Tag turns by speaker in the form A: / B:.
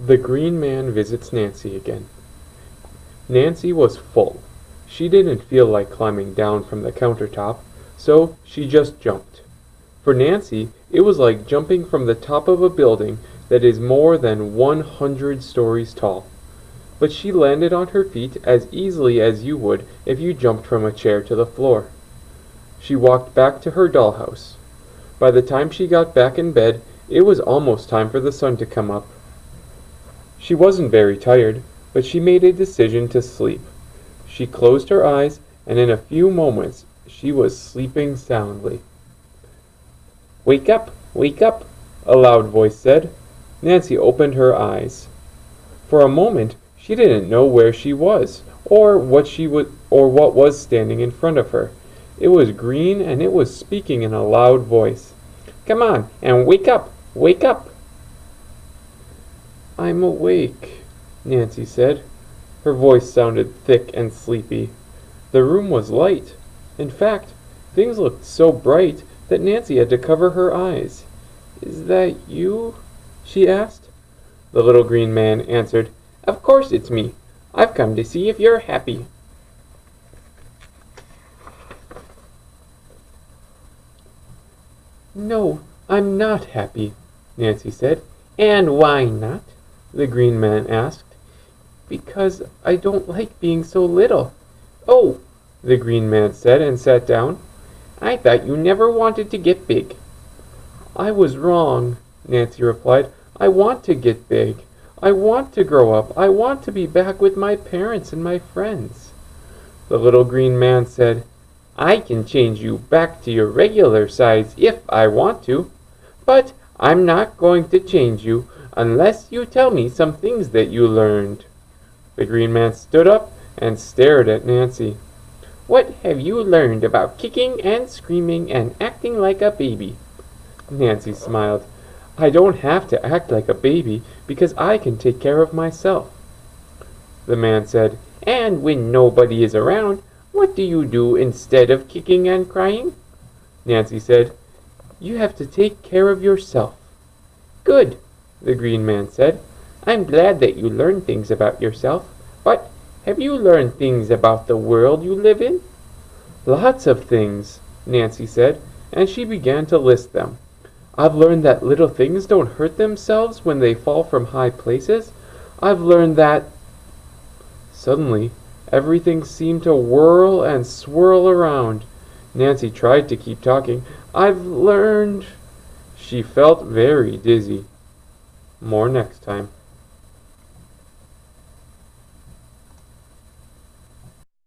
A: The Green Man visits Nancy again. Nancy was full. She didn't feel like climbing down from the countertop, so she just jumped. For Nancy, it was like jumping from the top of a building that is more than 100 stories tall. But she landed on her feet as easily as you would if you jumped from a chair to the floor. She walked back to her dollhouse. By the time she got back in bed, it was almost time for the sun to come up. She wasn't very tired, but she made a decision to sleep. She closed her eyes, and in a few moments she was sleeping soundly. Wake up, a loud voice said. Nancy opened her eyes. For a moment she didn't know where she was, or what was standing in front of her. It was green, and it was speaking in a loud voice. Come on, and wake up! Wake up! I'm awake, Nancy said. Her voice sounded thick and sleepy. The room was light. In fact, things looked so bright that Nancy had to cover her eyes. Is that you? She asked. The little green man answered, Of course it's me. I've come to see if you're happy. No, I'm not happy, Nancy said. And why not? The green man asked. Because I don't like being so little. Oh, the green man said and sat down. I thought you never wanted to get big. I was wrong, Nancy replied. I want to get big. I want to grow up. I want to be back with my parents and my friends. The little green man said, I can change you back to your regular size if I want to, but I'm not going to change you unless you tell me some things that you learned. The green man stood up and stared at Nancy. What have you learned about kicking and screaming and acting like a baby? Nancy smiled. I don't have to act like a baby because I can take care of myself. The man said, And when nobody is around, what do you do instead of kicking and crying? Nancy said, You have to take care of yourself. Good, the green man said. I'm glad that you learned things about yourself, but have you learned things about the world you live in? Lots of things, Nancy said, and she began to list them. I've learned that little things don't hurt themselves when they fall from high places. I've learned that... Suddenly, everything seemed to whirl and swirl around. Nancy tried to keep talking. I've learned... She felt very dizzy. More next time.